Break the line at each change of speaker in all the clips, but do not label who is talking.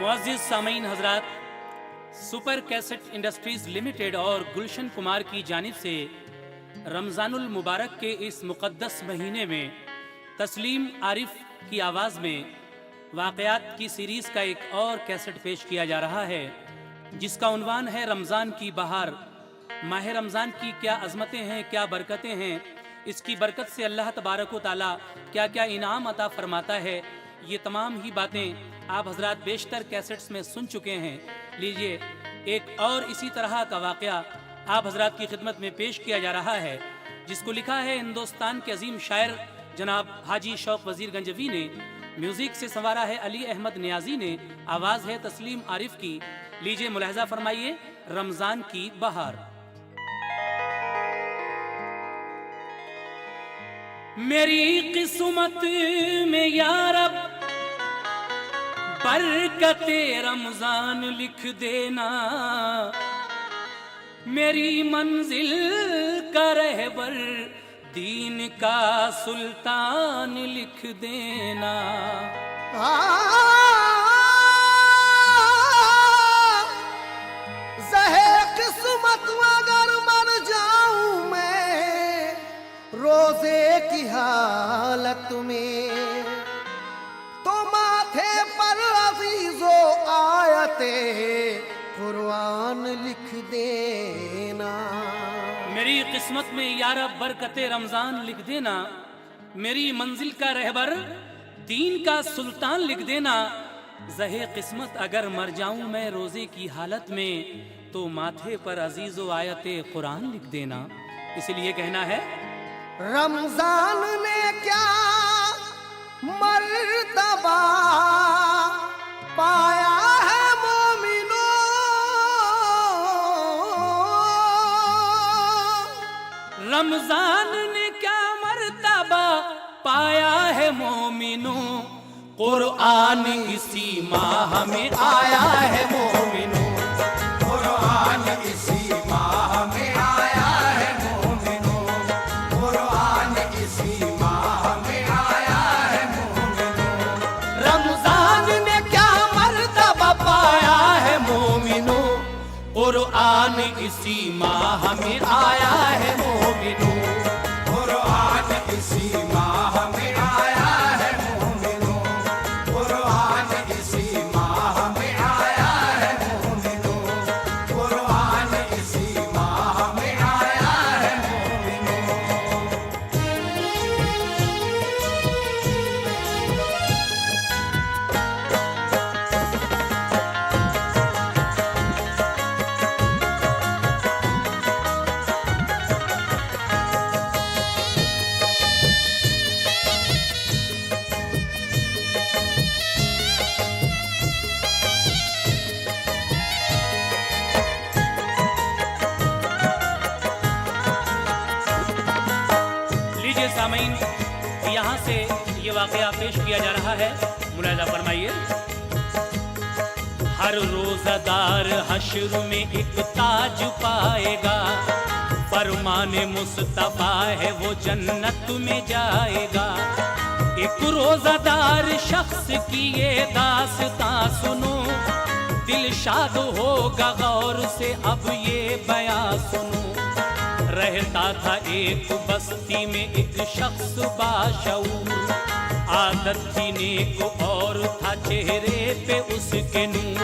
मुअज़्ज़िज़ सामीन हज़रात, super cassette industries limited और गुलशन कुमार की जानिब से रमज़ानुल मुबारक के इस मुक़द्दस महीने में तस्लीम आरिफ की आवाज़ में वाक़यात की सीरीज़ का एक और कैसेट पेश किया जा रहा है, जिसका उन्वान है रमज़ान की बहार। माह रमज़ान की क्या अज़मतें हैं, क्या बरकतें हैं, इसकी बरकत से अल्लाह तबारक व तआला क्या क्या इनाम अता फरमाता है, ये तमाम ही बातें आप हजरात बेशतर कैसेट्स में सुन चुके हैं। लीजिए एक और इसी तरह का वाक़या आप हजरात की खिदमत में पेश किया जा रहा है, जिसको लिखा है हिंदुस्तान के अजीम शायर जनाब हाजी शौक वज़ीर गंजवी ने, म्यूज़िक से संवारा है अली अहमद नियाजी ने, आवाज़ है तस्लीम आरिफ की। लीजिए मुलाहजा फरमाइए रमज़ान की बहार। मेरी किस्मत में या रब बरकते रमजान लिख देना, मेरी मंजिल का रहबर दीन का सुल्तान लिख देना।
ज़हे किस्मत अगर मर जाऊं मैं रोजे की हालत में, तो माथे पर अज़ीज़ो आयते कुरान लिख देना।
मेरी किस्मत में या रब बरकते रमजान लिख देना, मेरी मंजिल का रहबर दीन का सुल्तान लिख देना। ज़हे किस्मत अगर मर जाऊं मैं रोजे की हालत में, तो माथे पर अजीज़ो आयते कुरान लिख देना। इसलिए कहना है
रमजान ने क्या मर्तबा पाया है मोमिनो,
रमजान ने क्या मर्तबा पाया है मोमिनो, कुरान इसी माह में आया है मोमिनो,
कुरान इसी माह में आया है मोमिनो, कुरान इसी माह में आया है मोमिनो।
रमजान ने क्या मर्तबा पाया है मोमिनो, कुरान इसी माह में आया है मोमिनो,
कुरान इसी माह में आया है मोमिनो, कुरान इसी माह में आया है मोमिनो, कुरान इसी माह में आया है मोमिनो।
लीजिए सामीन, यहाँ से ये वाक़या पेश किया जा रहा है, मुलाहिज़ा फरमाइए। हर रोज़ादार हश्र में एक ताज पाएगा, फरमाने मुस्तफ़ा है वो जन्नत में जाएगा। एक रोज़ादार शख्स की ये दास्तां सुनो, दिल शाद होगा गौर से अब ये बयां सुनो। रहता था एक बस्ती में एक शख्स बाशऊर, आदत थी नेक और था चेहरे पे उसके नूर।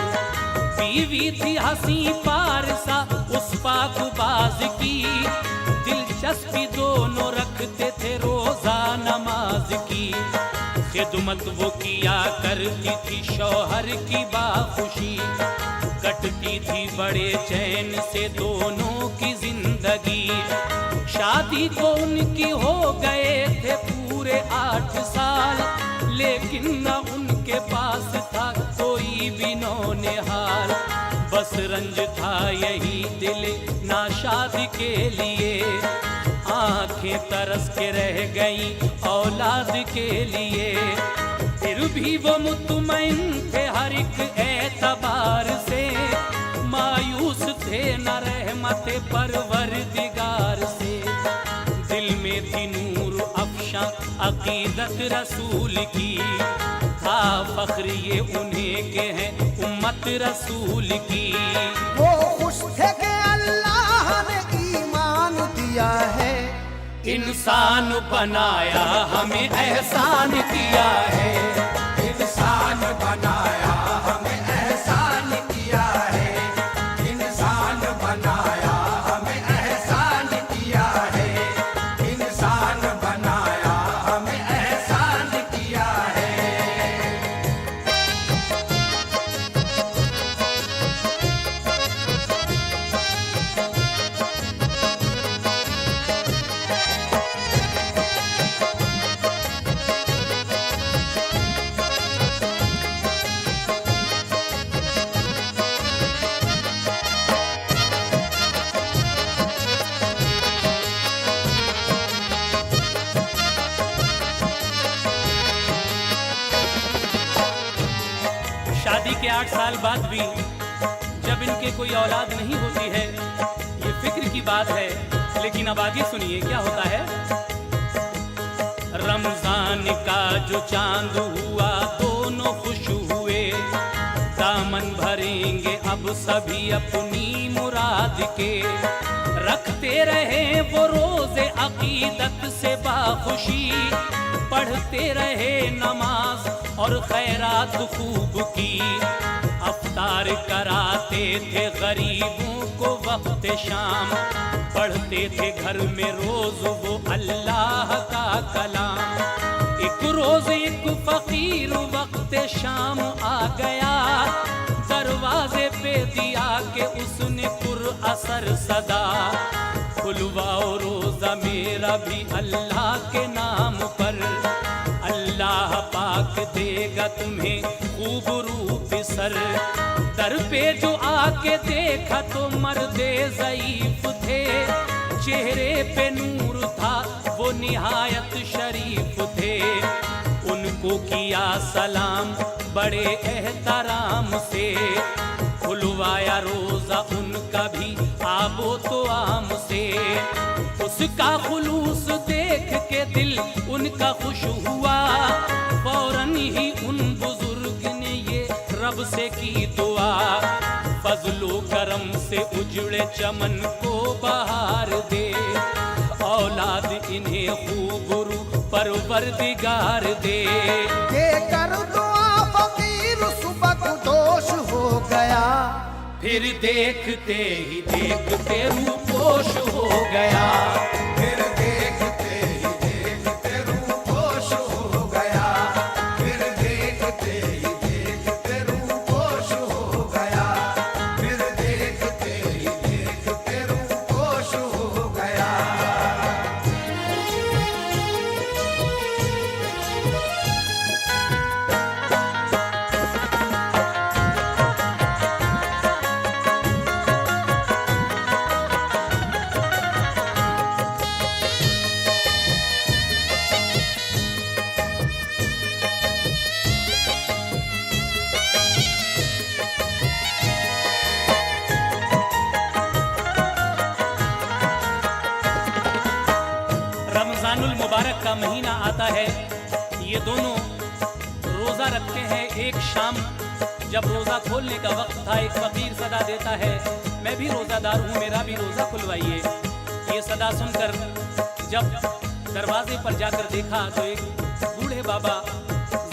बीवी थी हंसी पारसा उस पाकबाज की, दिलचस्पी दोनों रखते थे रोजा नमाज की। खिदमत वो किया करती थी शौहर की बाखुशी, कटती थी बड़े चैन से दोनों की जिंदगी। शादी को उनकी हो गए थे पूरे 8 साल, लेकिन न उनके पास था कोई भी नौनिहाल। बस रंज था यही दिल नाशाद के लिए, आंखें तरस के रह गई औलाद के लिए। फिर भी वो मुतमईन थे हर एक एतबार से, मायूस थे न रहमत परवरदिगार से। दिल में थी नूर अफशा अकीदत रसूल की, था फख्र ये उन्हें के हैं उम्मत रसूल की।
वो खुश थे कि अल्लाह ने ईमान दिया है,
इंसान बनाया हमें एहसान किया है।
इंसान बनाया हमें एहसान किया है, इंसान बनाया हमें एहसान किया है, इंसान बनाया हमें एहसान किया है।
शादी के 8 साल बाद भी जब इनके कोई औलाद नहीं होती है, ये फिक्र की बात है। लेकिन अब आगे सुनिए क्या होता है। रमजान का जो चांद हुआ दोनों खुश हुए, दामन भरेंगे अब सभी अपनी मुराद के। रखते रहे वो रोजे अकीदत से बाखुशी, पढ़ते रहे नमाज और खैरात खूब की। अफ्तार कराते थे गरीबों को वक्त शाम, पढ़ते थे घर में रोज वो अल्लाह का कलाम। एक रोज एक फकीर वक्त शाम आ गया, दरवाजे पे दिया के उसने पुरअसर सदा। खुलवाओ रोजा मेरा भी अल्लाह के नाम पर, अल्लाह पाक देगा तुम्हें खूब रूप सर। दर पे जो आके देखा तो मर्दे ज़ईफ थे, चेहरे पे नूर था वो निहायत शरीफ थे। उनको किया सलाम बड़े एहतराम से, खुलवाया रोजा उनका भी आबो तो आम से। उसका खुलूस देख के दिल उनका खुश हुआ, फौरन ही उन बुजुर्ग ने ये रब से की दुआ। फजलो करम से उजड़े चमन को बहार दे, औलाद इन्हें खूब रू परवरदिगार दे।
ये कर दुआ फकीर सुबह दोष हो गया,
फिर देखते ही देखते रूपोश हो गया।
फिर देखते ही देखते रूपोश हो गया, फिर देखते ही देखते रूपोश हो गया, फिर देखते ही देखते रूपोश हो गया।
रमजानुल मुबारक का महीना आता है, ये दोनों रोजा रखते हैं। एक शाम जब रोजा खोलने का वक्त था, एक फकीर सदा देता है, मैं भी रोजादार हूँ, मेरा भी रोजा खुलवाइए। ये सदा सुनकर जब दरवाजे पर जाकर देखा तो एक बूढ़े बाबा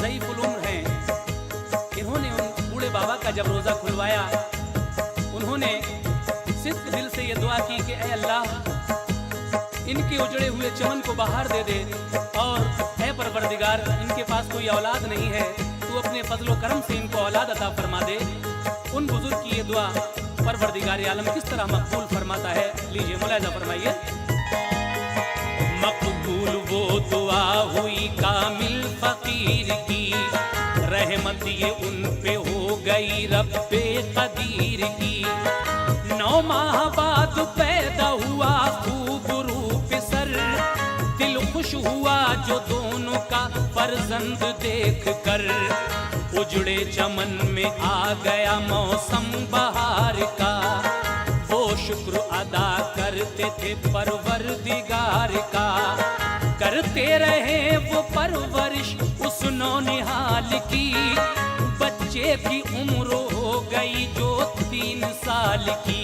ज़ईफ़ुल उम्र हैं, इन्होंने उन बूढ़े बाबा का जब रोजा खुलवाया, उन्होंने सिद्ध दिल से ये दुआ की कि ऐ अल्लाह इनके उजड़े हुए चमन को बाहर दे दे, और है परवरदिगार इनके पास कोई औलाद नहीं है, तू अपने फजलो करम से इनको औलाद अता फरमा दे। उन बुजुर्ग की ये दुआ परवरदिगार आलम किस तरह मकबूल फरमाता है, लीजिए मुलाहिजा फरमाइए। मकबूल वो दुआ हुई कामिल फकीर की, रहमत ये उन पे हो गई रब्बे कदीर की। 9 माह बाद पैदा हुआ खूब रूप सर, दिल खुश हुआ जो दोनों का फर्जंद देख कर। उजड़े चमन में आ गया मौसम बहार का, वो शुक्र अदा करते थे परवरदिगार का। करते रहे वो परवरिश उस नौ नौनिहाल की, बच्चे की उम्र हो गई जो 3 साल की।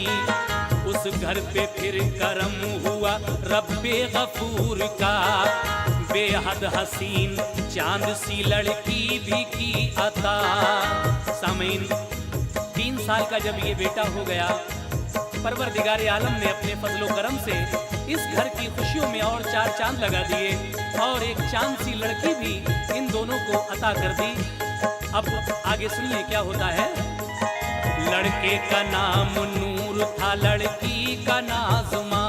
उस घर पे फिर करम हुआ रब्बे गफूर का, बेहद हसीन चांद सी लड़की भी की अता। सामीन, 3 साल का जब ये बेटा हो गया, परवरदिगार आलम ने अपने फजलो करम से इस घर की खुशियों में और 4 चांद लगा दिए और एक चांद सी लड़की भी इन दोनों को अता कर दी। अब आगे सुनिए क्या होता है। लड़के का नाम नूर था, लड़की का नाज़मा,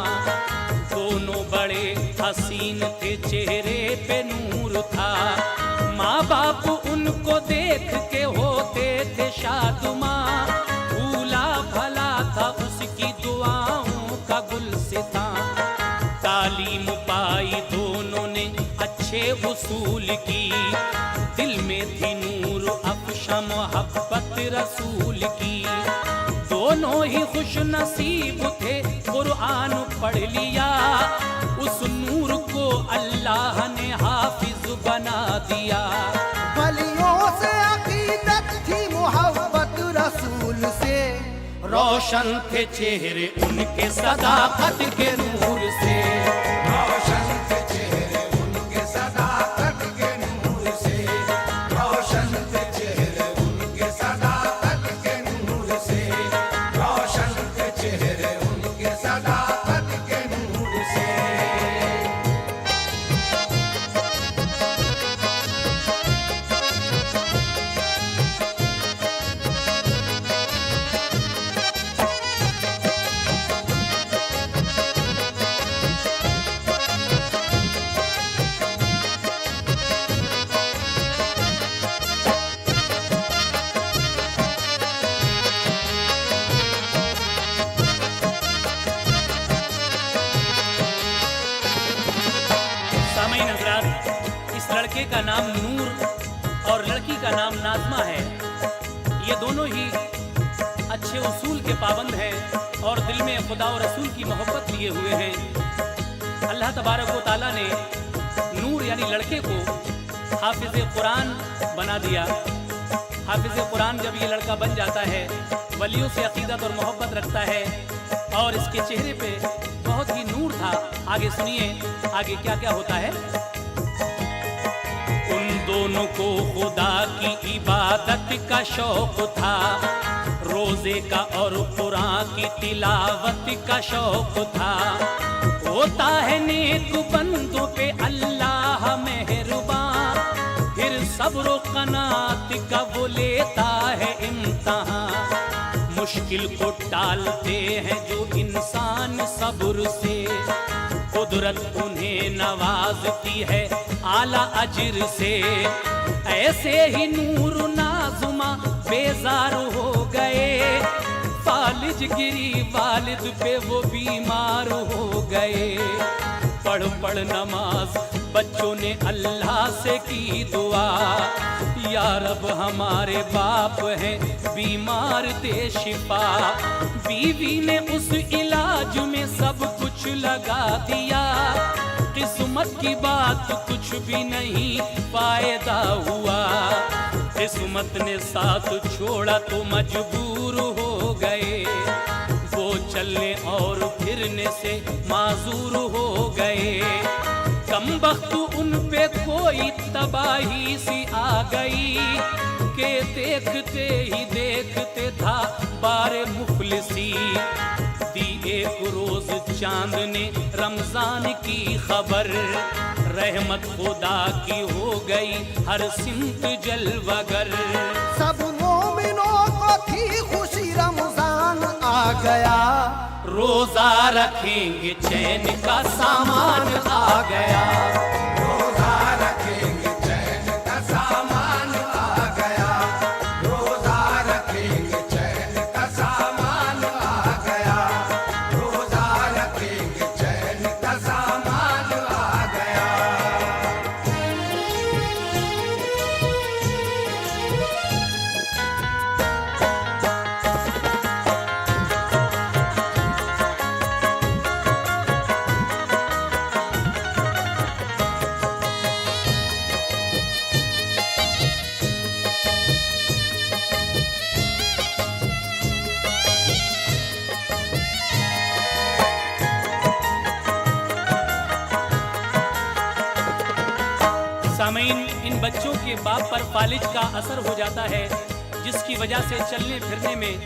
दोनों बड़े हसीन थे, चेहरे पे नूर था। माँ बाप उनको देख के होते थे शादुमा, भूला भला था उसकी दुआओं का गुलसिता। तालीम पाई दोनों ने अच्छे उसूल की, दिल में थी नूर अफशा मोहब्बत रसूल की। दोनों ही खुश नसीब थे, कुरान पढ़ लिया, उस नूर को अल्लाह ने हाफिज बना दिया।
वलियों से अकीदत थी, मोहब्बत रसूल से,
रोशन थे चेहरे उनके सदाकत के नूर से।
रोशन थे चेहरे उनके सदाकत के नूर से, रोशन थे चेहरे उनके सदाकत के नूर से, रोशन थे चेहरे उनके सदाकत के नूर से।
सामईन हज़रात, इस लड़के का नाम नूर और लड़की का नाम नाज़मा है। ये दोनों ही अच्छे उसूल के पाबंद हैं और दिल में खुदा और रसूल की मोहब्बत लिए हुए हैं। अल्लाह तबारक व तआला ने नूर यानी लड़के को हाफिज़ कुरान बना दिया। हाफिज़ कुरान जब ये लड़का बन जाता है, वलियों से अकीदत और मोहब्बत रखता है और इसके चेहरे पे बहुत ही नूर था। आगे सुनिए आगे क्या क्या होता है। उन दोनों को खुदा की इबादत का शौक था, रोजे का और कुरान की तिलावत का शौक था। होता है नेक बंदों पे अल्लाह मेहरबान, फिर सब्र कनात का वो लेता है इम्तिहान। मुश्किल को टालते हैं जो इंसान सब्र से, कुदरत उन्हें नवाजती है आला अजर से। ऐसे ही नूर नाज़ुमा बेजार हो गए, फालिज गिरी वालिद पे वो बीमार हो गए। पढ़ पढ़ नमाज बच्चों ने अल्लाह से की दुआ, या रब हमारे बाप हैं बीमार दे शिफा। बीवी ने उस इलाज में सब कुछ लगा दिया, किस्मत की बात कुछ भी नहीं फायदा हुआ। किस्मत ने साथ छोड़ा तो मजबूर हो गए, वो चलने और फिरने से माजूर हो गए। कमबख्त उन पे कोई तबाही सी आ गई, के देखते ही देखते था बारे मुफलिसी। दी एक रोज चांद ने रमजान की खबर, रहमत खुदा की हो गई हर सिमत जलवागर।
सब मोमिनों को थी खुशी, रमजान आ गया,
रोजा रखेंगे चैन का सामान आ गया।
रोजा रखेंगे चैन का सामान आ गया, रोजा रखेंगे चैन का सामान आ गया, रोजा रखेंगे चैन का सामान आ गया।
सामीन, इन बच्चों के बाप पर फालिज का असर हो जाता है, जिसकी वजह से चलने फिरने में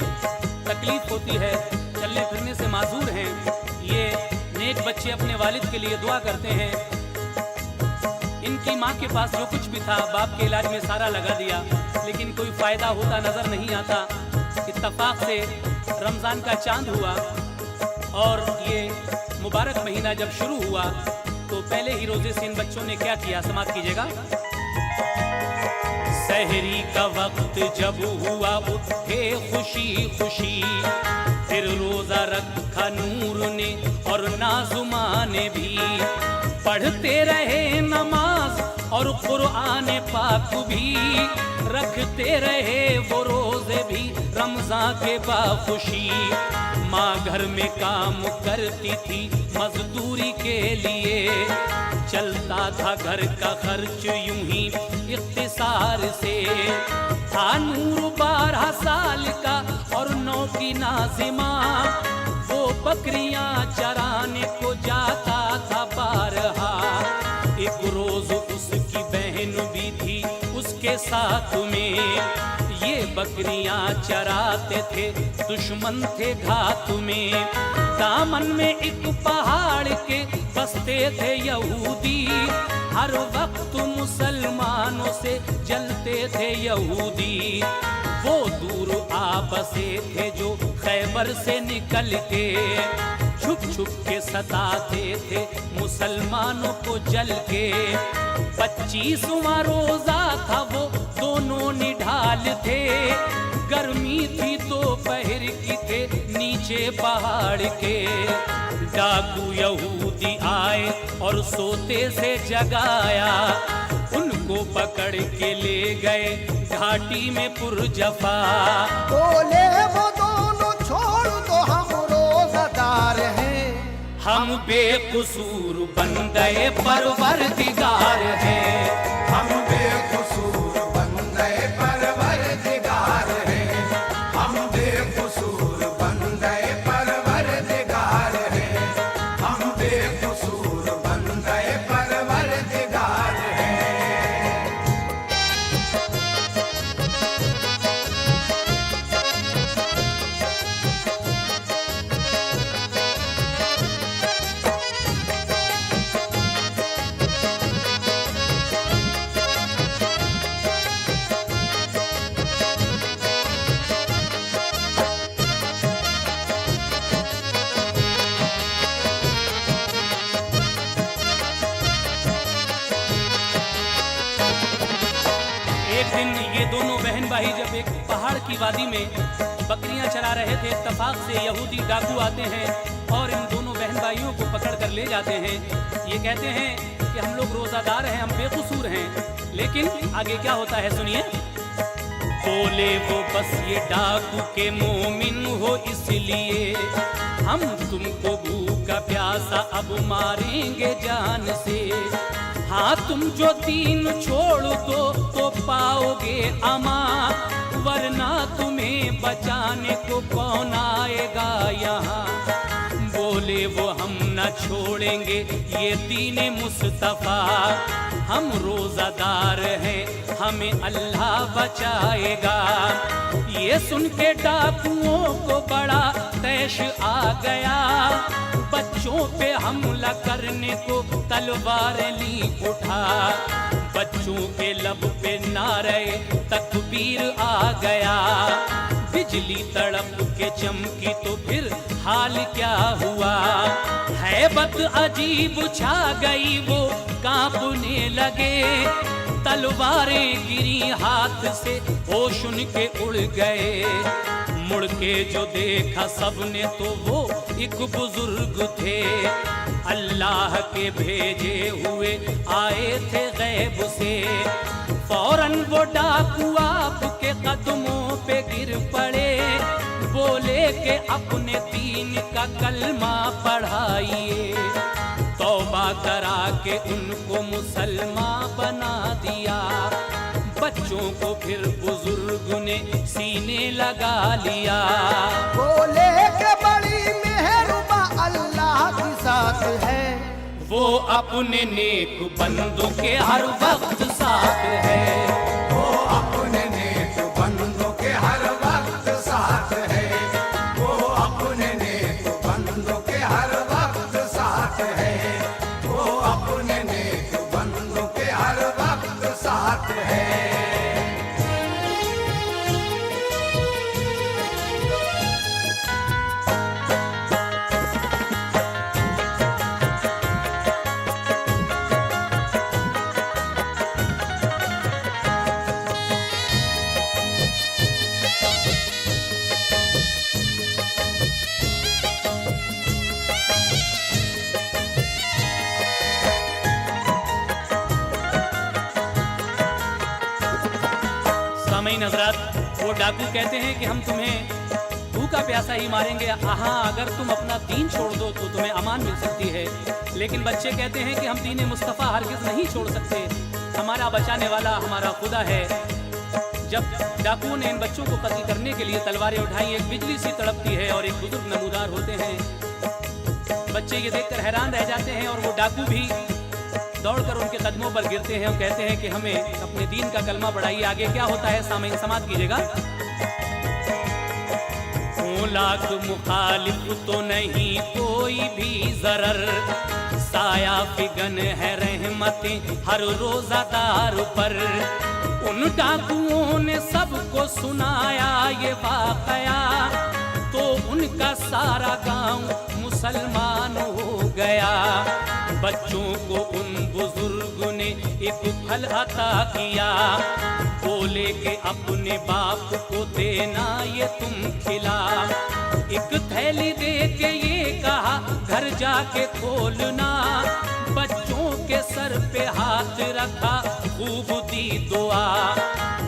तकलीफ होती है, चलने फिरने से माजूर हैं। ये नेक बच्चे अपने वालिद के लिए दुआ करते हैं। इनकी माँ के पास जो कुछ भी था बाप के इलाज में सारा लगा दिया, लेकिन कोई फ़ायदा होता नज़र नहीं आता। इत्तफाक से रमज़ान का चांद हुआ और ये मुबारक महीना जब शुरू हुआ तो पहले ही रोजे से इन बच्चों ने क्या किया, समाप्त कीजिएगा। सहरी का वक्त जब हुआ उठे खुशी खुशी, फिर रोजा रखा नूर ने और नाजुमा ने भी। पढ़ते रहे नमाज और कुरान पाक भी, रखते रहे वो रोजे भी रमजान के बाखुशी। माँ घर में काम करती थी मजदूरी के लिए, चलता था घर का खर्च यूं ही इख्तिसार से। था नूर 12 साल का और 9 की नाज़िमा, वो बकरियां चराने को जाता था बारहा। एक रोज उसकी बहन भी थी उसके साथ में, ये बकरियां चराते थे दुश्मन थे घात में। दामन में एक पहाड़ के बसते थे यहूदी, हर वक्त मुसलमानों से जलते थे यहूदी। वो दूर आ बसे थे जो खैबर से निकल के, छुप छुप के सताते थे मुसलमानों को जल के। 25वां रोजा था वो दोनों निढाल थे, गर्मी थी दोपहर की थे नीचे पहाड़ के। डाकू यहूदी आए और सोते से जगाया, उनको पकड़ के ले गए घाटी में पुरजफा।
बोले वो दोनों छोड़ दो, हम रोज़ादार हैं।
हम बेकसूर बंदे परवरदिगार हैं।
हम बेकसूर बंदे परवरदिगार हैं। हम बेकसूर बंदे परवरदिगार हैं। हम बेकसूर बंदे परवरदिगार हैं।
एक दिन ये दोनों बहन भाई जब एक पहाड़ की वादी में बकरियां चरा रहे थे, इत्तफाक से यहूदी डाकू आते हैं और इन दोनों बहन भाइयों को पकड़ कर ले जाते हैं। ये कहते हैं कि हम लोग रोजादार हैं, हम बेकसूर हैं। लेकिन आगे क्या होता है सुनिए। बोले वो बस ये डाकू के मोमिन हो इसलिए, हम तुमको भूखा प्यासा अब मारेंगे जान से। हाँ तुम जो दीन छोड़ दो तो पाओगे अमा, वरना तुम्हें बचाने को कौन आएगा यहाँ। बोले वो हम न छोड़ेंगे ये दीन मुस्तफा, हम रोजादार हैं हमें अल्लाह बचाएगा। ये सुन के डाकुओं को बड़ा तैश आ गया, बच्चों पे हमला करने को तलवार ली उठा। बच्चों के लब पे नारे तकबीर आ गया, बिजली तड़प के चमकी तो फिर हाल क्या हुआ। हैबत अजीब छा गई वो कांपने लगे, तलवारें गिरी हाथ से होश उनके उड़ गए। मुड़ के जो देखा सबने तो वो एक बुजुर्ग थे, अल्लाह के भेजे हुए आए थे गैब से। फौरन वो डाकू आपके कदमों पे गिर पड़े, बोले कि अपने दीन का कलमा पढ़ाइए। तौबा करा के उनको मुसलमान बना दिया, बच्चों को फिर बुजुर्ग ने सीने लगा लिया।
बोले के बड़ी मेहरबा अल्लाह की साथ है,
वो अपने नेक बंदों के हर वक्त साथ है।
वो अपने नेक बंदों के हर वक्त साथ है। वो अपने नेक बंदों के हर वक्त साथ है। वो अपने नेक बंदों के हर वक्त साथ है।
सामईन हजरात, वो डाकू कहते हैं कि हम तुम्हें भूखा प्यासा ही मारेंगे, हाँ अगर तुम अपना दीन छोड़ दो तो तुम्हें अमान मिल सकती है। लेकिन बच्चे कहते हैं कि हम दीन मुस्तफ़ा हरगिज़ नहीं छोड़ सकते, हमारा बचाने वाला हमारा खुदा है। जब डाकुओं ने इन बच्चों को कत्ल करने के लिए तलवारें उठाई, एक बिजली सी तड़पती है और एक बुजुर्ग नमूदार होते हैं। बच्चे ये देखकर हैरान रह जाते हैं और वो डाकू भी दौड़कर उनके कदमों पर गिरते हैं और कहते हैं कि हमें अपने दीन का कलमा पढ़ाइए। आगे क्या होता है सामईन समाअत कीजिएगा। लाख मुखालिफ तो नहीं कोई भी जरर, साया फिगन है रहमतें हर रोजादार पर। उन डाकुओं ने सबको सुनाया ये वाकया, तो उनका सारा गांव मुसलमान हो गया। बच्चों को उन बुजुर्ग ने एक फल अता किया, बोले कि अपने बाप को देना ये तुम खिला। एक थैली दे के ये कहा घर जाके खोलना, बच्चों के सर पे हाथ रखा खूब दी दुआ।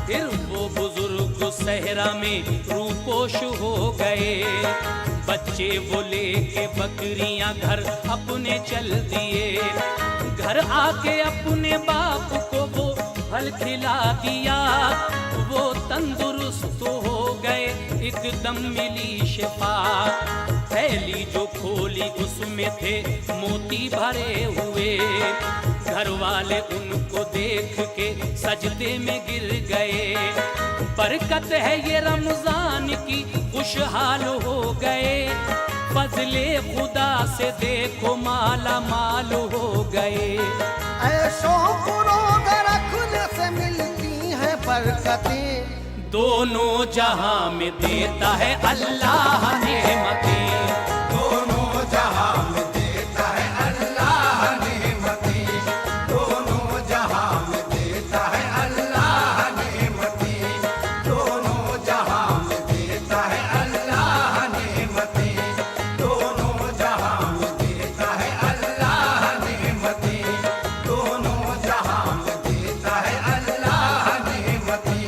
फिर वो बुजुर्ग सहरा में रूपोश हो गए, बच्चे वो लेके बकरियां घर अपने चल दिए। घर आके अपने बाप को वो फल खिला दिया, वो तंदुरुस्त हो गए एकदम मिली शिफा। थैली जो खोली उसमें थे मोती भरे हुए, घर वाले उनको देख के सजदे में गिर गए। बरकत है ये रमजान की खुशहाल हो गए, फजले खुदा से देखो माला माल हो गए।
ऐशों को रोज़ा रखने से मिलती हैं बरकतें,
दोनों जहां में देता है अल्लाह नेमतें।
दोनों जहां में देता है अल्लाह नेमतें। दोनों जहां में देता है अल्लाह नेमतें। दोनों जहां में देता है अल्लाह नेमतें। दोनों जहां में देता है अल्लाह नेमतें। दोनों जहां में देता है अल्लाह नेमतें।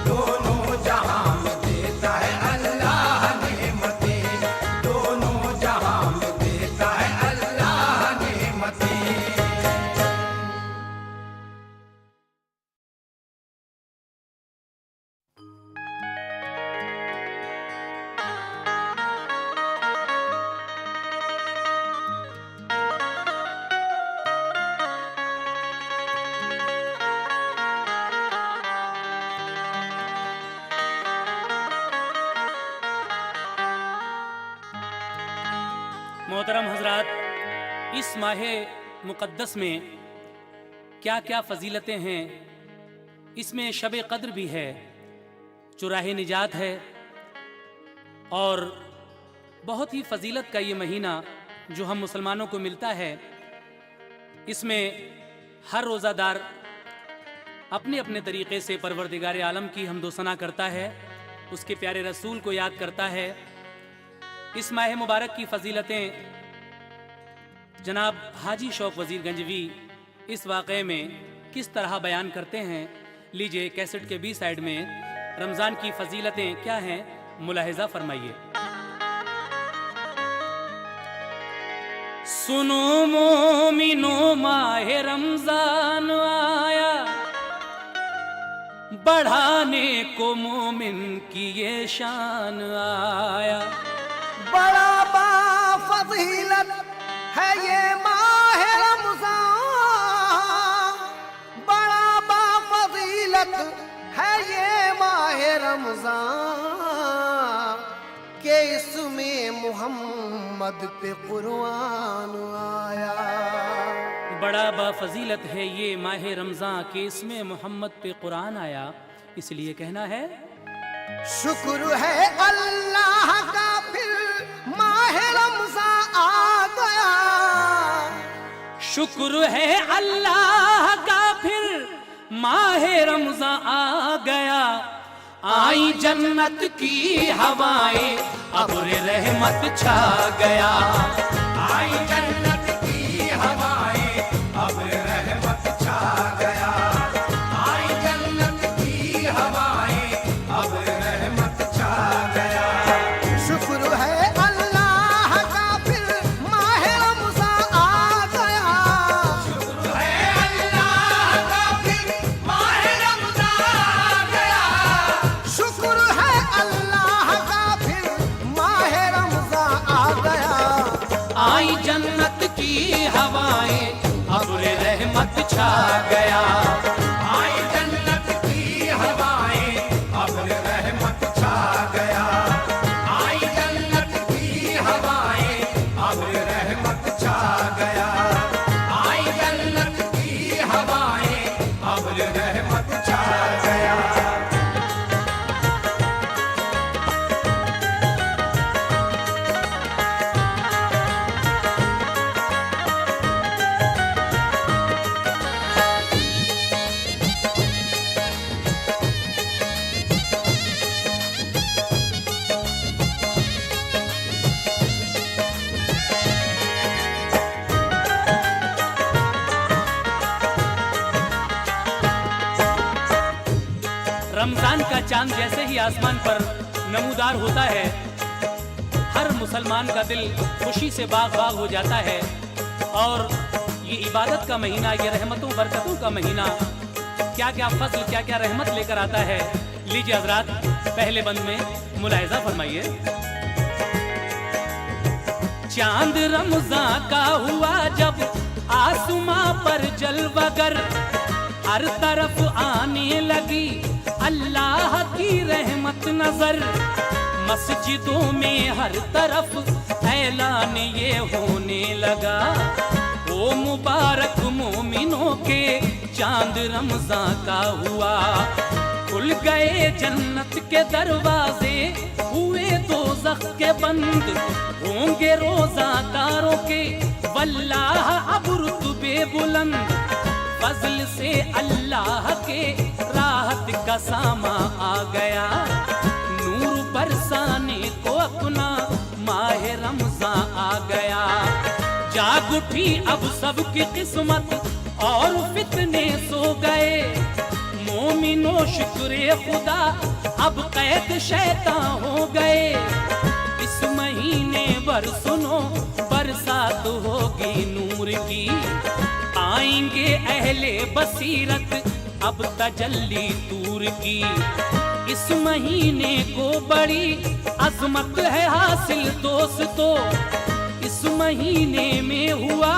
दोनों जहां में देता है अल्लाह नेमतें। दोनों जहां में देता है अल्लाह नेमतें।
मोहतरम हजरात, इस माहे मुक़द्दस में क्या क्या फ़जीलतें हैं। इसमें शब क़द्र भी है, चुराहे निजात है, और बहुत ही फ़जीलत का ये महीना जो हम मुसलमानों को मिलता है। इसमें हर रोज़ादार अपने अपने तरीक़े से परवरदिगार आलम की हम्दो सना करता है, उसके प्यारे रसूल को याद करता है। इस माह मुबारक की फ़जीलतें जनाब हाजी शौक वज़ीर गंजवी इस वाक़े में किस तरह बयान करते हैं। लीजिए कैसेट के बी साइड में रमज़ान की फ़जीलतें क्या हैं, मुलाहिज़ा फरमाइए। सुनो मोमिनो माह रमज़ान आया, बढ़ाने को मोमिन की ये शान आया।
बड़ा बाफज़ीलत है ये माह रमज़ान रमजान के इसमें मोहम्मद पे कुरान आया।
बड़ा बाफजीलत है ये माह रमज़ान के इसमें मोहम्मद पे कुरान आया, इसलिए कहना है
शुक्र है अल्लाह का फिर माह रमजान आ गया।
शुक्र है अल्लाह का फिर माह रमज़ान आ गया। आई जन्नत की हवाएं अब्र रहमत छा गया।
आई जन्नत की हवाएं अब रहमत छा गया। आई जन्नत की हवाएं अब रहमत छा गया।
शुक्र है अल्लाह का फिर माह रमजान आ गया।
शुक्र है अल्लाह का फिर माह रमजान आ गया।
शुक्र है अल्लाह का फिर माह रमजान आ गया।
आई जन्नत की हवाएं अब्र रहमत छा गया।
आई जन्नत की हवाएं अब रहमत छा गया। आई जन्नत की हवाएं अब रहमत छा गया। आई जन्नत की हवाएं अब रहमत छा गया।
रमजान का चांद जैसे ही आसमान पर नमूदार होता है, हर मुसलमान का दिल खुशी से बाग बाग हो जाता है। और ये इबादत का महीना, ये रहमतों बरकतों का महीना क्या क्या फजल, क्या क्या रहमत लेकर आता है। लीजिए हजरात, पहले बंद में मुलाहिजा फरमाइए। चांद रमजान का हुआ जब आसमां पर जलवागर, हर तरफ आने लगी अल्लाह की रहमत नजर। मस्जिदों में हर तरफ ऐलान ये होने लगा, ओ मुबारक मोमिनों के चांद रमजान का हुआ। खुल गए जन्नत के दरवाजे, हुए दोज़ख के बंद, होंगे रोज़ादारों के वल्लाह अब रुतबे बुलंद। फजल से अल्लाह के राहत का सामा आ गया, नूर बरसाने को अपना माह रमजान आ गया। जाग उठी अब सबकी किस्मत और फितने सो गए, मोमिनो शुक्र खुदा अब कैद शैतान हो गए। इस महीने भर सुनो बरसात होगी नूर की, आएंगे अहले बसीरत अब तजल्ली तूर की। इस महीने को बड़ी अजमत है हासिल दोस्तों, इस महीने में हुआ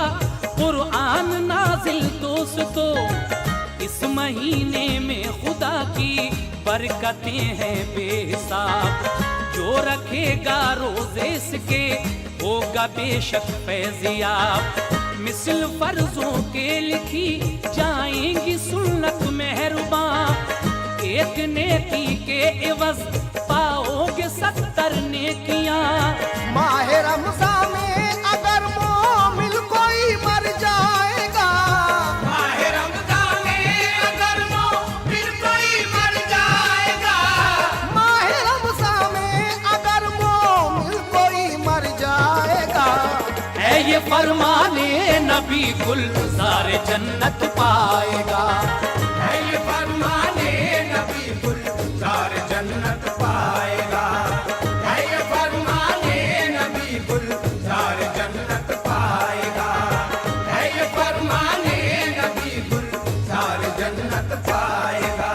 कुरान नाजिल दोस्तों। इस महीने में खुदा की बरकतें हैं बेहिसाब, जो रखेगा रोजे इसके होगा बेशक फैज़याब। मिसल फर्जों के लिखी जाएंगी सुन्नत मेहरबान, एक नेकी के एवज पाओगे 70 नेकियां।
माह रमजान में अगर मोमिन कोई मर जाएगा,
माह रमजान में अगर मोमिन कोई मर जाएगा।
माह रमजान में अगर मोमिन कोई मर जाएगा।
है ये फरमाने नबी गुलजार जन्नत पाएगा।
है ये फरमाने नबी गुलजार जन्नत पाएगा। है ये फरमाने नबी गुलजार जन्नत पाएगा। है ये फरमाने नबी गुलजार जन्नत पाएगा।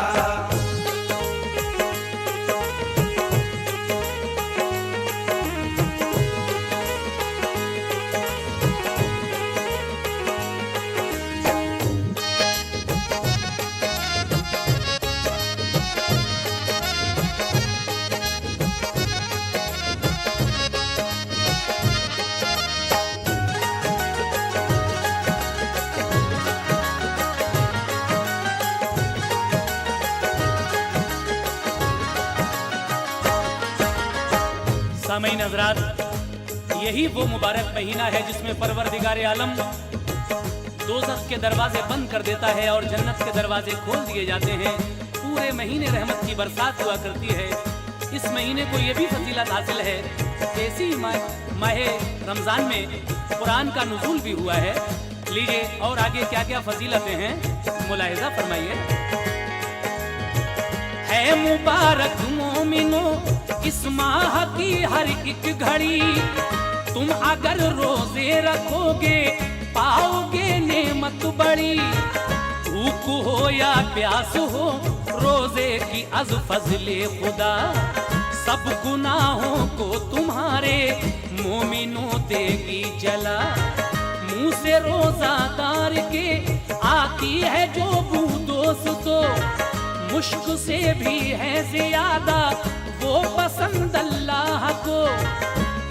सामईन हज़रात, यही वो मुबारक महीना है जिसमें परवरदिगार आलम दोज़ख के दरवाजे बंद कर देता है और जन्नत के दरवाजे खोल दिए जाते हैं। पूरे महीने रहमत की बरसात हुआ करती है। इस महीने को ये भी फजीलत हासिल है कि इसी माह रमज़ान में कुरान का नुज़ूल भी हुआ है। लीजिए और आगे क्या क्या फजीलतें हैं मुलाहिज़ा फरमाइए। है मुबारक मोमिनो इस माह की हर एक घड़ी, तुम अगर रोजे रखोगे पाओगे नेमत बड़ी। भूख हो या प्यास हो रोजे की अज़ फज़ले खुदा, सब गुनाहों को तुम्हारे मोमिनो देगी जला। मुंह से रोजादार के आती है जो बू दोस्तों, मुश्क से भी है ज्यादा वो पसंद अल्लाह को।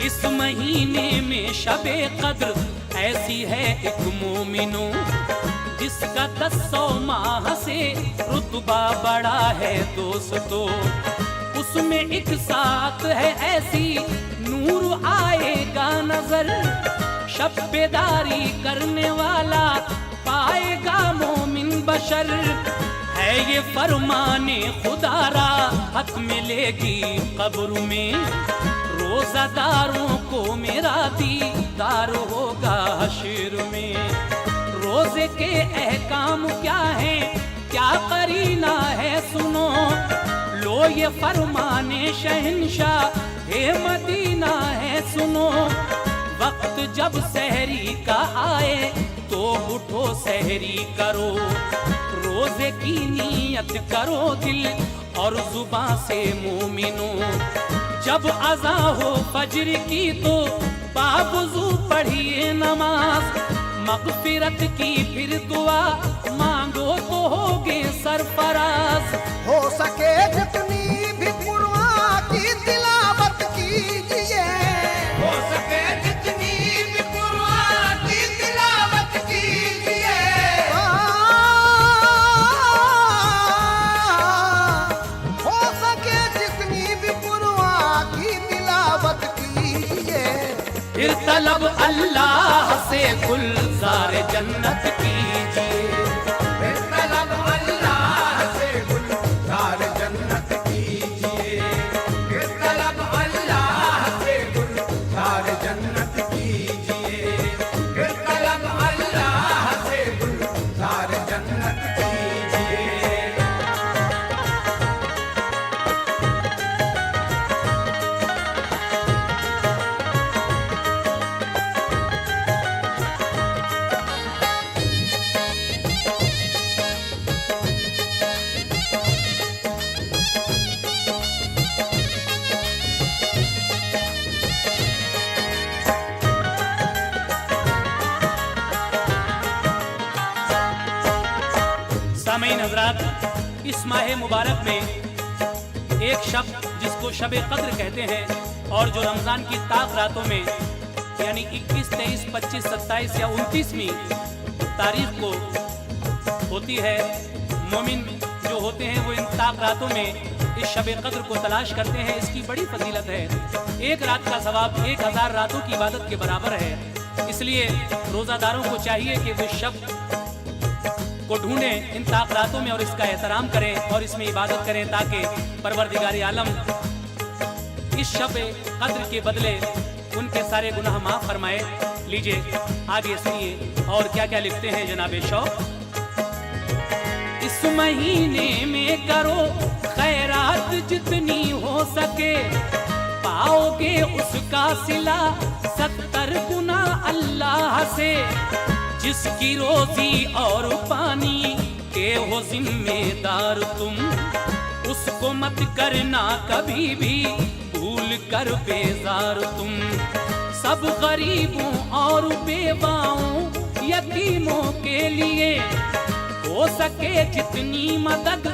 इस महीने में शबे कद्र ऐसी है एक मोमिनो, जिसका 10 माह से रुतबा बड़ा है दोस्तों। उसमें एक साथ है ऐसी नूर आएगा नजर, शब्बेदारी करने वाला पाएगा मोमिन बशर। है ये फरमाने खुदा राहत मिलेगी कब्र में, रोजादारों को मेरा दीदार होगा हश्र में। रोजे के अहकाम क्या है क्या करीना है सुनो, लो ये फरमाने शहंशाह हे मदीना है सुनो। वक्त जब सहरी का आए तो उठो सहरी करो, रोजे की नियत करो दिल और जुबान से मोमिनो। जब अज़ा हो फजर की तो बावुज़ू पढ़िए नमाज, मग़फ़िरत की फिर दुआ मांगो तो होगे सरफराज।
हो सके जितनी भी कुरान की तिलावत कीजिए,
हो सके जितनी भी कुरान की तिलावत कीजिए।
हो सके जितनी भी कुरान की तिलावत कीजिए।
फिर तलब अल्लाह से गुलजार जन्नत कीजिए।
फिर तलब अल्लाह से गुलजार जन्नत कीजिए। फिर तलब अल्लाह से गुलजार जन्नत कीजिए। फिर तलब अल्लाह से गुलजार जन्नत कीजिए।
सामईन हज़रात, इस माह मुबारक में एक शब जिसको शब कद्र कहते हैं और जो रमज़ान की ताक रातों में यानी 21, 23, 25, 27 या 29वीं तारीख को होती है। मोमिन जो होते हैं वो इन ताक रातों में इस शब कद्र को तलाश करते हैं। इसकी बड़ी फजीलत है। एक रात का सवाब 1000 रातों की इबादत के बराबर है। इसलिए रोज़ादारों को चाहिए कि वो शब को ढूंढें इन ताक रातों में और इसका एहतराम करें और इसमें इबादत करें, ताकि परवरदिगार आलम इस शब कद्र के बदले उनके सारे गुनाह माफ फरमाए। लीजिए आगे सुनिए और क्या क्या लिखते हैं जनाबे शौक। इस महीने में करो खैरात जितनी हो सके, पाओगे उसका सिला 70 गुना अल्लाह से। जिसकी रोजी और पानी के हो जिम्मेदार तुम, उसको मत करना कभी भी भूल कर बेजार तुम। सब गरीबों और बेवाओं यतीमों के लिए हो सके जितनी मदद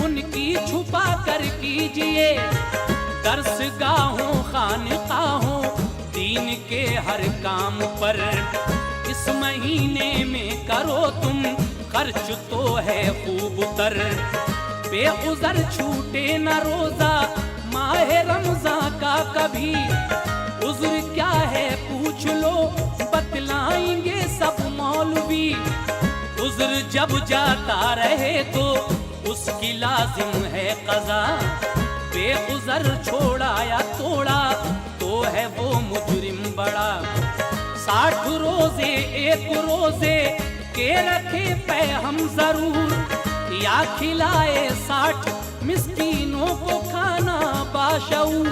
उनकी छुपा कर कीजिए। दर्सगाहों खानकाहों दीन के हर काम पर इस महीने में करो तुम खर्च तो है खूब तर। बेउज़र छूटे न रोजा माह रमजान का कभी उज्र क्या है पूछ लो, बतलाएंगे सब मौलवी। उज्र जब जाता रहे तो उसकी लाजिम है कज़ा, बेउज़र छोड़ा या तोड़ा तो है वो मुजरिम बड़ा। 60 रोजे एक रोजे के रखे पे हम जरूर, या खिलाए 60 मिस्कीनों को खाना बाशऊर।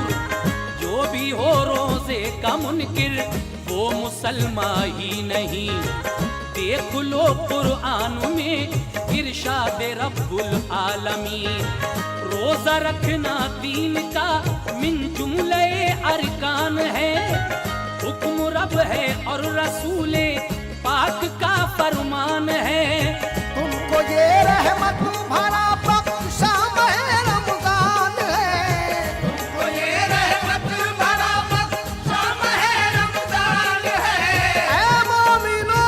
जो भी हो रोजे का मुनकिर वो मुसलमान ही नहीं, देख लो कुरान में इरशाद रब्बुल आलमीन। रोजा रखना दीन का मिन जुमले अरकान है, हुक्म रब है और रसूले पाक का फरमान है।
तुमको ये रहमत भरा बख्शा माह रमजान है,
तुमको ये रहमत भरा बख्शा माह रमजान है।
ऐ मोमिनो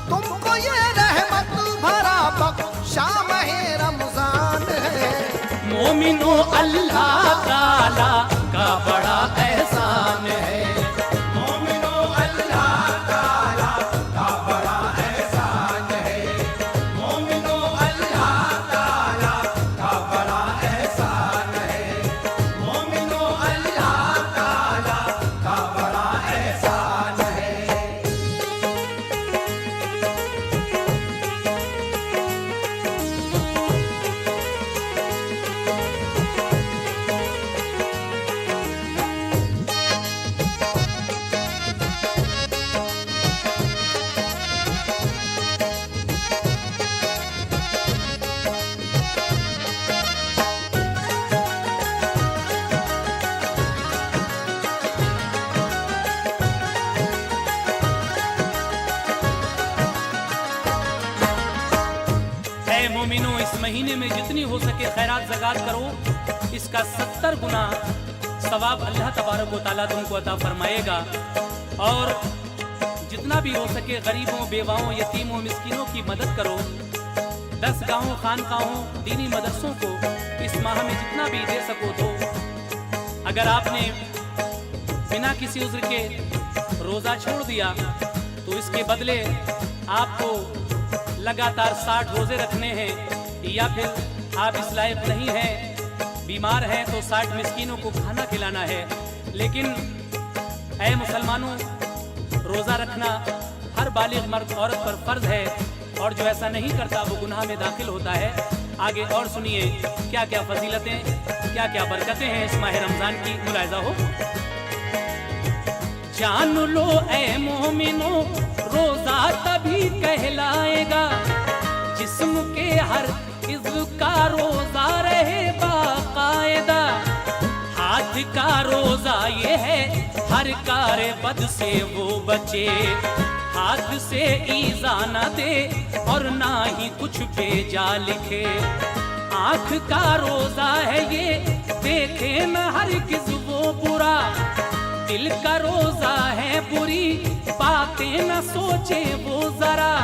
तुमको ये रहमत भरा बख्शा माह रमजान है।
मोमिनो अल्लाह ताला का बड़ा एहसान है।
मोमिनो अल्लाह ताला का बड़ा एहसान है। मोमिनो अल्लाह ताला का बड़ा एहसान है। मोमिनो अल्लाह ताला का बड़ा एहसान है।
ऐ मोमिनो, इस महीने में जितनी हो सके खैरात ज़कात करो, इसका 70 गुना सवाब अल्लाह तबारक व तआला तुमको अता फरमाएगा। और जितना भी हो सके गरीबों, बेवाओं, यतीमों, मिस्कीनों की मदद करो। 10 गाँवों, खानकाहों, दीनी मदरसों को इस माह में जितना भी दे सको दो। अगर आपने बिना किसी उज़्र के रोज़ा छोड़ दिया तो इसके बदले आपको लगातार 60 रोजे रखने हैं, या फिर आप इस लायक नहीं हैं, बीमार हैं तो 60 मिस्कीनों को खाना खिलाना है। लेकिन ऐ मुसलमानों, रोज़ा रखना हर बालिग मर्द औरत पर फर्ज है, और जो ऐसा नहीं करता वो गुनाह में दाखिल होता है। आगे और सुनिए क्या क्या फजीलतें, क्या क्या बरकतें हैं इस माह रमजान की, मुलाहिजा हो। जान लो ऐ मोमिनो, रोजा तभी कहलाएगा जिस्म के हर इज़्व का रोजा रहे बाकायदा। हाथ का रोजा ये है हर कारे बद से वो बचे, हाथ से ईज़ा न दे और ना ही कुछ बेजा लिखे। आँख का रोजा है ये देखे न हरगिज़ वो बुरा, दिल का रोजा है बुरी बातें न सोचे वो जरा।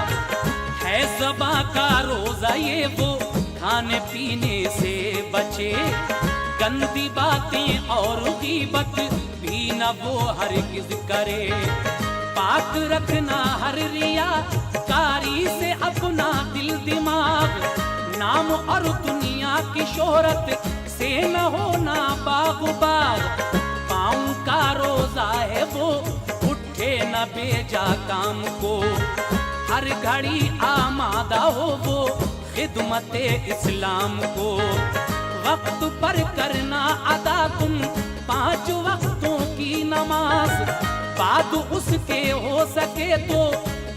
है ज़बां का रोजा ये वो खाने पीने से बचे, गंदी बातें और गीबत भी न वो हरगिज़ करे। पाक रखना हर रिया कारी से अपना दिल दिमाग, नाम और दुनिया की शोहरत से न होना बाग बाग। पाँव का रोजा है वो उठे न बेजा काम को, हर घड़ी आमादा हो वो खिदमत इस्लाम को। वक्त पर करना अदा तुम 5 वक्तों की नमाज, बाद उसके हो सके तो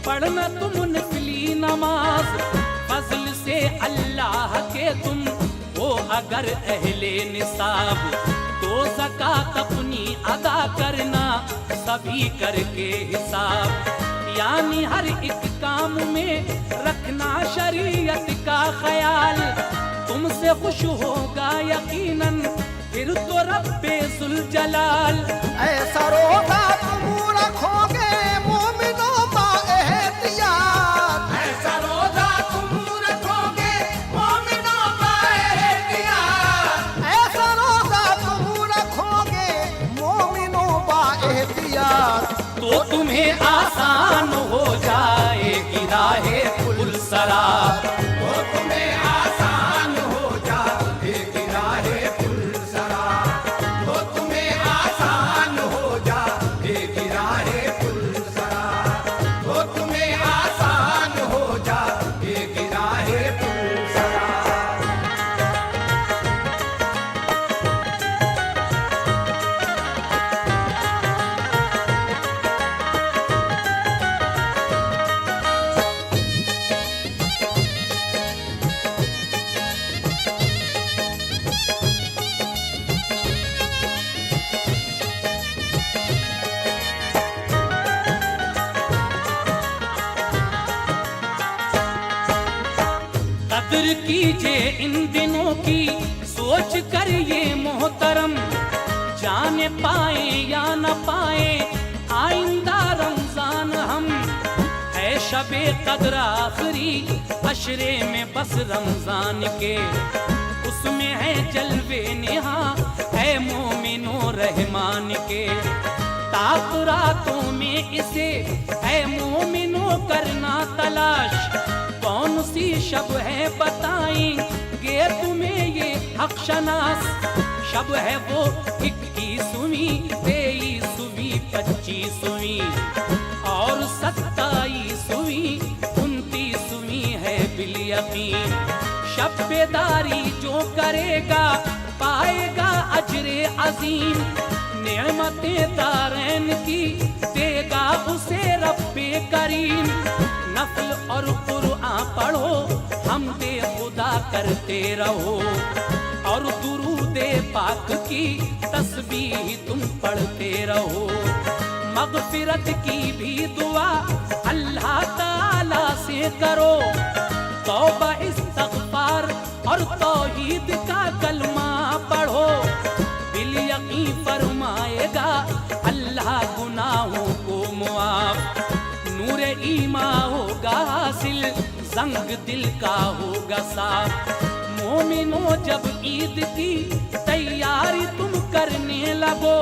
पढ़ना तुम नफली नमाज। फजल से अल्लाह के तुम हो अगर अहले निसाब, तो ज़कात अपनी अदा करना सभी करके हिसाब। यानी हर एक काम में रखना शरीयत का ख्याल, तुमसे खुश होगा यकीनन फिर तो रब्बे जुल जलाल।
ऐसा रोजा तुम रखोगे मोमिनो बाएहतियात,
ऐसा रोजा तुम रखोगे मोमिनो
कद्र कीजिए इन दिनों की सोच कर ये मोहतरम, जाने पाए या न पाए आइंदा रमजान हम। है शबे कद्र आखिरी अशरे में बस रमजान के, उसमें है जलवे निहा है मोमिनो रहमान के। ताक रातों में इसे है मोमिनो करना तलाश, कौन सी शब है बताएंगे तुम्हें ये अक्षनास। शब है वो 21वीं 23वीं 25वीं और 27वीं 29वीं है बिल यकीन। शब बेदारी जो करेगा पाएगा अजरे अजीम, नेमतें दारैन की देगा उसे रब्बे करीम। नफल और कुरआन पढ़ो हमदे खुदा करते रहो, और दुरूदे पाक की तस्बीह तुम पढ़ते रहो। मगफिरत की भी दुआ अल्लाह ताला से करो, तौबा इस्तगफार और तौहीद का कलमा पढ़ो। बिल यकीन फरमाएगा अल्लाह गुनाहों को मुआफ, नूरे ईमा होगा हासिल जंग दिल का होगा साफ। मोमिनो जब ईद की तैयारी तुम करने लगो,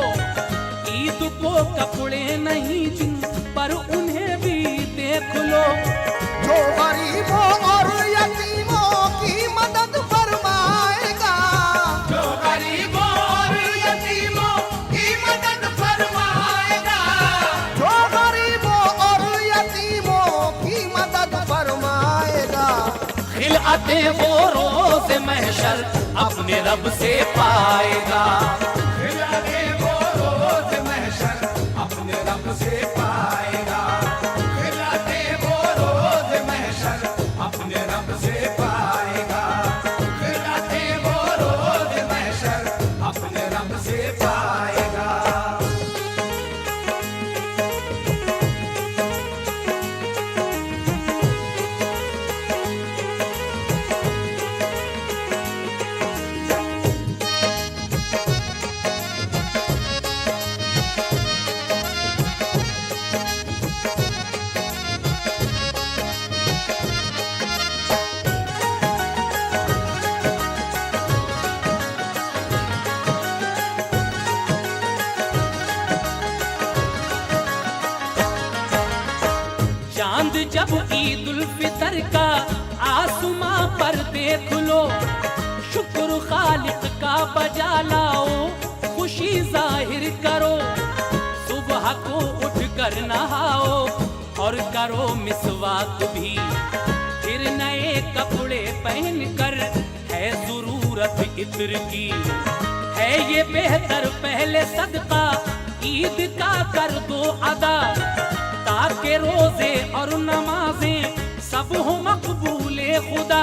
ईद को कपड़े नहीं जिन पर उन्हें भी देख लो।
जो गरीबों और यतीमों की मदद फरमाएगा,
जो गरीबों और यतीमों की मदद फरमाएगा,
जो गरीबों और यतीमों की मदद फरमाएगा।
खिलअते वो रोज़ महशर अपने रब से पाएगा।
खिलाते वो रोज महशर अपने रब से पाएगा। खिलाते वो रोज महशर अपने रब से पाएगा। खिलाते वो रोज महशर अपने रब से पाएगा।
चांद जब ईद उल फितर का आसमां पर देख लो, शुक्र खालिक का बजा लाओ, खुशी जाहिर करो। सुबह को उठ कर नहाओ और करो मिसवाक भी, फिर नए कपड़े पहन कर है जरूरत इत्र की। है ये बेहतर पहले सदका ईद का कर दो अदा, ताकि रोजे और नमाजें सब हो मकबूले खुदा।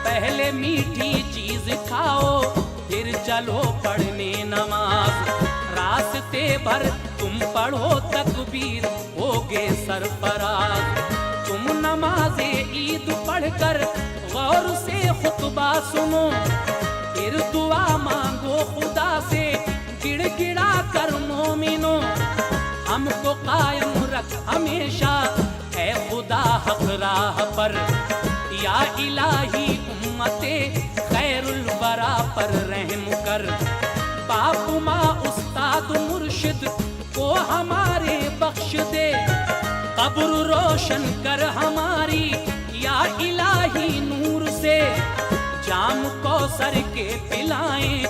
पहले मीठी चीज खाओ फिर चलो पढ़ने नमाज, रास्ते भर तुम पढ़ो तकबीर होगे सरफराज। तुम नमाजे ईद पढ़कर गौर से खुतबा सुनो, फिर दुआ मांगो खुदा से गिड़गिड़ा कर मोमिनो। हमको कायम रख हमेशा है खुदा हक राह पर, या इलाही उम्मते खैरुल वरा पर रहम कर। बाप माँ उस्ताद मुर्शिद को हमारे बख्श दे, कब्र रोशन कर हमारी या इलाही नूर से। जाम कौसर के पिलाएं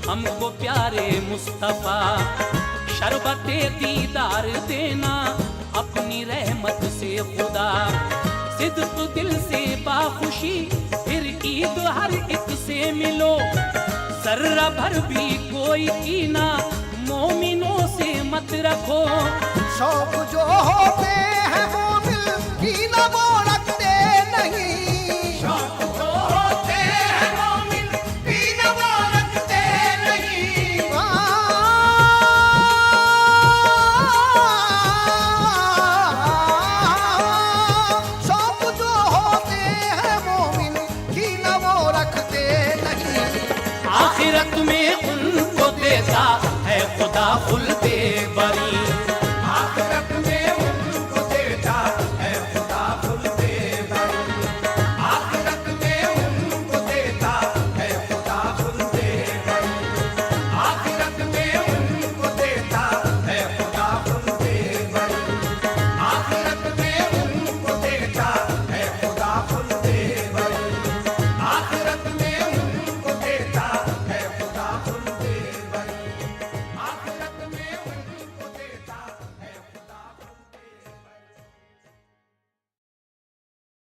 हमको प्यारे मुस्तफा, शरबते दीदार देना अपनी रहमत से खुदा। सिद्क दिल से बाखुशी फिर ईद हर एक से मिलो, जर्रा भर भी कोई कीना मोमिनों से मत रखो।
शौक जो होते हैं मोमिन की न बोला